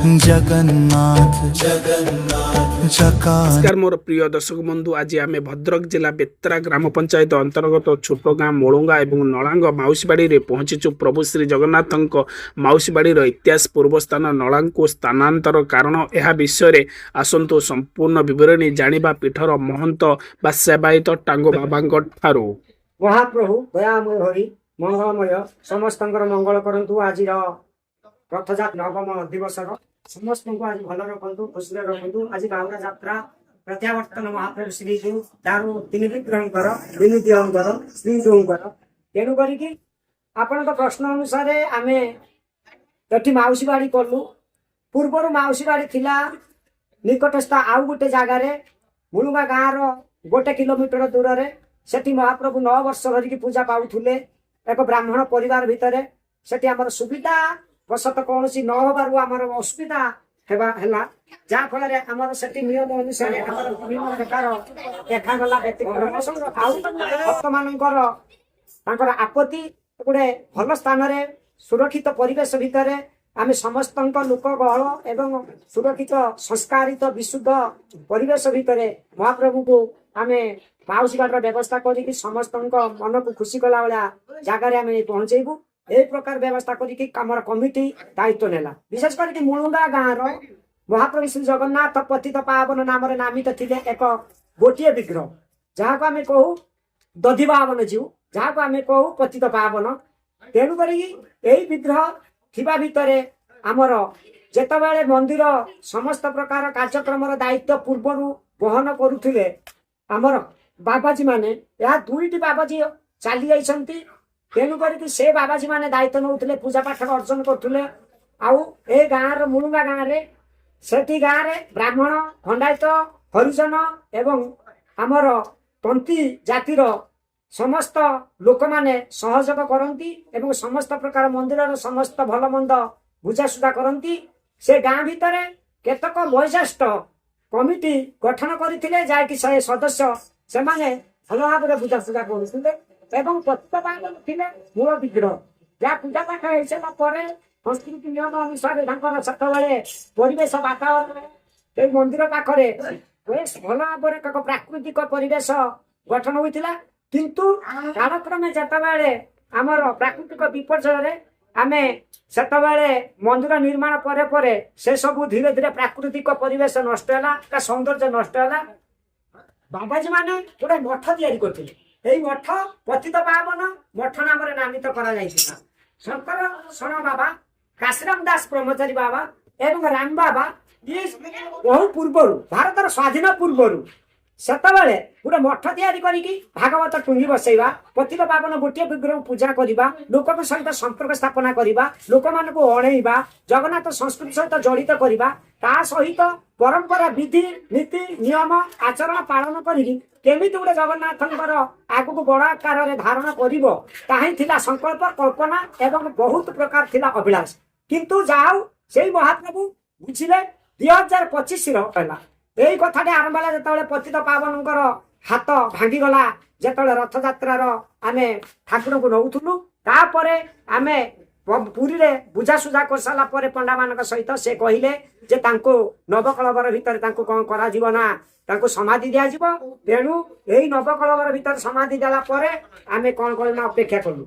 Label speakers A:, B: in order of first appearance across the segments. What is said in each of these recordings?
A: जगन्नाथ जगन्नाथ जगन्नाथ।
B: नमस्कार मोर प्रिय दर्शक बंधु, आज आम भद्रक जिला बेतरा ग्राम पंचायत अंतर्गत छोट गाँ मोड़ंगा और नलांग माउसीबाड़ी में पहुंचीचु। प्रभु श्री जगन्नाथ माउसीबाड़ी इतिहास पूर्व स्थान नलांग को स्थानांतर कारण यह विषय में आसतु संपूर्ण विवरणी जानिबा पीठर महंत बा सेवायत टांगो बाबा ठारू।
C: महाप्रभु दयामय हरि मंगलमय समस्त मंगल करंतु। आज रथजात नवम दिवस समस्त को आज भल रखु खुशी रखु। आज बाहुड़ा यात्रा प्रत्यावर्तन महाप्रभु श्रीजू दारू तीन विग्रहकर विनिधिकर श्रीजूकर तेणु करी आपण प्रश्न अनुसार आम ये माउसीबाड़ी कलु। पूर्वर माउसीबाड़ी थिला निकटस्थ आउ गोटे जगार मुलुगा गाँव गोटे किलोमीटर दूर से महाप्रभु 9 वर्ष धरिकी पूजा पाउथुले। एक ब्राह्मण परिवार भितर सेठी आमर सुविधा बसत कौन न होबार आमर असुविधा है जहाँ फल आमर से नियम अनुसार देखागला भक्त मानकर आपत्ति गोटे भल स्थान सुरक्षित परिवेश भितर आम समस्त लोक गहल एवं सुरक्षित संस्कारित विशुद्ध परिवेश भितर महाप्रभु को आम माउसीबाड़ व्यवस्था करी समस्त मन को खुशी कला भाया जगार आम पहुंचेबू। ए प्रकार व्यवस्था करी कमिटी दायित्व नेला। विशेष करके मुलुंगा गाँव महाप्रभु श्री जगन्नाथ पतित पावन नाम नामित थिले एक गोटे विग्रह जहाँ को आम कहू दधिबावन जीव जहाँ को आम कहू पतित पावन। तेणुक यही विग्रह थिबा भितर आमर जेतबेले मंदिर समस्त प्रकार कार्यक्रम दायित्व पूर्वर बहन करुथिले आमर बाबाजी माने या दुईटी बाबाजी चली जाइछंती। तेणु करी से बाबाजी माने दायित्व नौथिले पूजा पाठ अर्जन करथुले। आउ ए गाँव मुलुंगा गाँव सेठी गाँव ब्राह्मण खंडायत हरिजन एवं आमर तंती जातिर समस्त लोक माने सहयोग करती एवं समस्त प्रकार मंदिर समस्त भल मंद बुझासुझा करती। से गाँ भितर केतक वयोज्येष्ठ कमिटी गठन करथिले जाकि 100 सदस्य से माने भल भाव बुझासुझा करुथिले एवं पतितपावन थिले मूल विग्रह जहाँ पूजा पाठ होइसला परे संस्कृति नियम अनुसार सेतबेले परिवेश वातावरण मंदिर पाखरे बेस भल भाव एक प्राकृतिक परिवेश गठन होइतिला। किंतु कालक्रमे जेतबेले आमर प्राकृतिक विपर्यय आमे सेतबेले मंदिर निर्माण परे परे से सब धीरे धीरे प्राकृतिक परिवेश नष्ट है सौंदर्य नष्ट है। बाबाजी माने गोटे मठ तैयारी करथिले। यही मठ पतित पावन मठ नाम नामित कर शंकर शरण बाबा काशीराम दास ब्रह्मचारी बाबा एवं राम बाबा ये बहु पूर्वर भारतर स्वाधीन पूर्वर सेतबेले गोटे मठ तैयारी करिकी भागवत टुंगी बसैबा पतित पावन गोटे विग्रह पूजा करवा लोक सहित संपर्क स्थापना करवा लोक मान को अणैबा जगन्नाथ संस्कृति सहित जड़ित करवा ता सहित परंपरा विधि नीति नियम आचरण पालन करी केमी गोटे जगन्नाथंकर आगु बड़ आकार धारण कर संकल्प कल्पना एवं बहुत प्रकार थिला अभिलाष। किंतु जाऊ से महाप्रभु बुझिले 2025 यही कथाटे आरंभ है जो पतित पावनकर हाथ भांगीगला जो रथ यात्रार आम ठाकुर को नौलु तापर आम पुरी बुझासुझा कर सारापर पंडा मान सहित से कहले जे नवकलवर भितर कौन कर समाधि दिज्व। तेणु यही नवकलवर भितर समाधि देलापर आम कौन कलु अपेक्षा कलु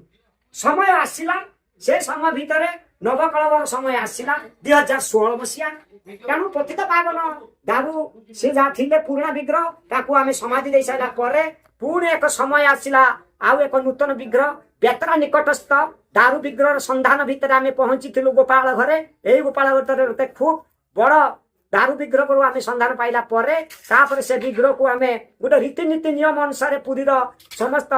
C: समय आसला से समय भितर नवकलवर समय आसला 2016 मसीहा। तेणु पतित पावन दारू से जहाँ थे पुराणा विग्रह ताकू आम समाधि दे सारा पुणी एक समय आसला आउ एक नूतन विग्रह बेतरा निकटस्थ दारू विग्रह संधान भितर आम पहुंची गोपाल घरे। यही गोपाल घर खूब बड़ दारू विग्रह को आम संधान पाइला तापर से विग्रह को आम गोटे रीतिनीति नियम अनुसार पुरी समस्त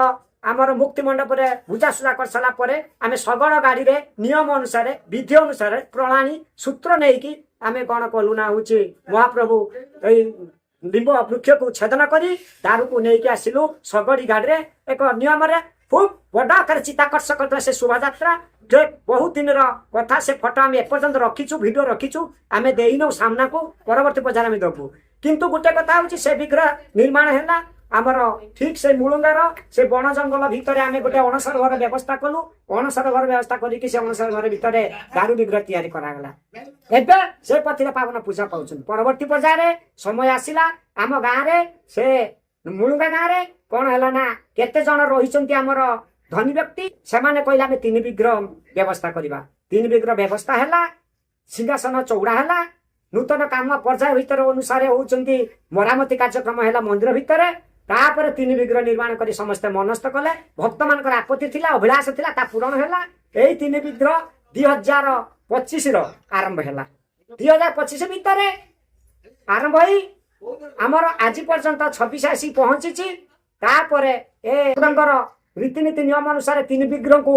C: आमर मुक्ति मंडप बुझासुझा कर सारापर आम शगड़ गाड़ी रे नियम अनुसार विधि अनुसार प्रणाली सूत्र नहीं कि आम कौन कलु ना हूँ महाप्रभु लिंब वृक्ष को छेदन करी दारू को लेकिन आसिलु शगड़ी गाड़ी रे एक नियम खूब बड़ आकार चित्ताकर्षक से शोभा यात्रा जो बहुत दिन कथा से फटो आम एपर्यंत रखीचु भिडियो रखीचु आम देनौ सामना को परवर्ती पचार आम दबू। किंतु गोटे कथा हूँ से विग्रह निर्माण है आमर ठीक से मुलुंगार से बण जंगल भितर आम गोटे अणसर घर व्यवस्था कलु अणसर घर व्यवस्था करके से अणसर घर भितर दारू विग्रह तैयारी करागला एबे से पथिर पावन पूजा पाउछन परवर्ती पर्याय समय आसिला आम गाँव रे से मुलुंगा गाँव रे कौन है ना केते जन रही आमर धनी व्यक्ति से कहले आम 3 विग्रह व्यवस्था करवा 3 विग्रह व्यवस्था है सिंहासन चौड़ा है नूतन काम पर्याय भितर अनुसार होउचंती मरामती कार्यक्रम है मंदिर भितर तापर 3 विग्रह निर्माण कर समस्त मनस्थ कले भक्त मान आपत्ति थिला अभिलाष थिला ता पूरण है यही 3 विग्रह 2025 आरंभ है 2025 भितर आरंभ होई आमर आज पर्यंत 26 आसी पहुंची तापर रीतिनीति नियम अनुसार 3 विग्रह को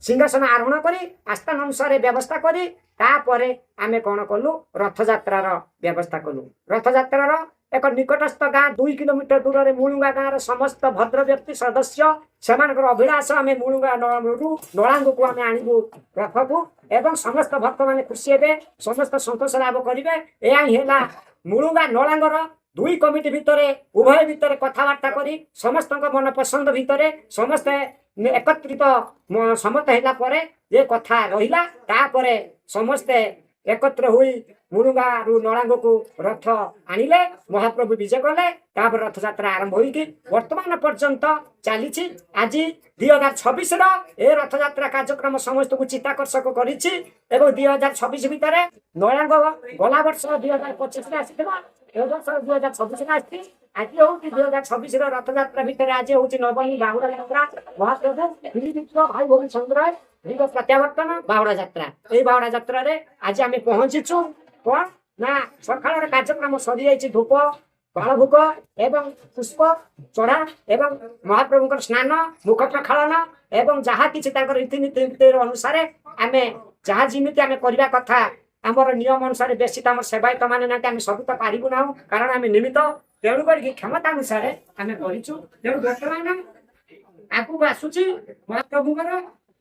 C: सिंहासन आरोहण करी आस्थान अनुसार व्यवस्था करी तापरे आमे कौन कलु रथ यात्रार व्यवस्था कलु रथ यात्रार एक निकटस्थ गाँ 2 किलोमीटर दूर रे मुलुंगा गाँव समस्त भद्र व्यक्ति सदस्य सेमानकर अभिलाष आमे मुलुंगा नलांग को आमे आनिबु रथ को एवं समस्त भक्त माने खुशी हेबे समस्त संतोष लाभ करिवे एया हेला मुलुंगा नलांगर 2 कमिटी भितर उभय भितर कथबार्ता करी समस्त मन पसंद भितर समस्त एकत्रित सम्मत होला परे जे कथा रहिला तापरे समस्ते एकत्र हुई मुलुंगा रु नलांग को रथ आनिले महाप्रभु विजय कले तापर रथ यात्रा आरंभ होइकी वर्तमान पर्यंत चली आज 2026 ए रथ यात्रा कार्यक्रम समस्त को चित्ताकर्षक करिछि एवं 2026 भितर नलांग गला वर्ष 2025 रे आसीथिला ए वर्ष 2026 रे आसी आज होउची 2026 रे रथ यात्रा भितर आज होउची नवमी बाहुडा यात्रा महाप्रभु विविध भाई भौणी संग्रह प्रत्यावर्तन बाहुडा यात्रा ए बाहुडा यात्रा रे आज आमे पहुंचीछु कौन ना सकाळ कार्यक्रम सरी जाइछि धूप बालभोग एवं पुष्प चढ़ा एवं महाप्रभु स्नान मुख प्रक्षालन एवं जहाँ किसी रीतिनीति अनुसार आम जहाँ जमी आम करवा कथा आमर नियम अनुसार बेसी तो आम सेवायत मैंने ना आम सब तो पारू ना कारण आम निमित्त तेणुक क्षमता अनुसार आम करूँ बर्तमान आगू आसूची महाप्रभुଙ୍କର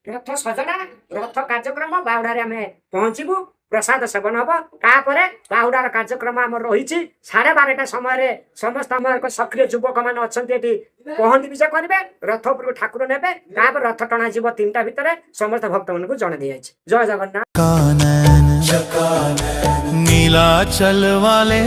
C: रथ सजना रथ कार्यक्रम बाहुडारे आम पहुँचबू प्रसाद सेवन हम तापर बाहुडार कार्यक्रम आम रही 12:30 समय समस्त आम सक्रिय युवक मैंने अच्छा पहंडी विजय करेंगे रथ उपर ठाकुर ने रथ टणा जीव 3टा भितर समस्त भक्त मान को जन दी जय जगन्नाथ
A: नीलाचल वाले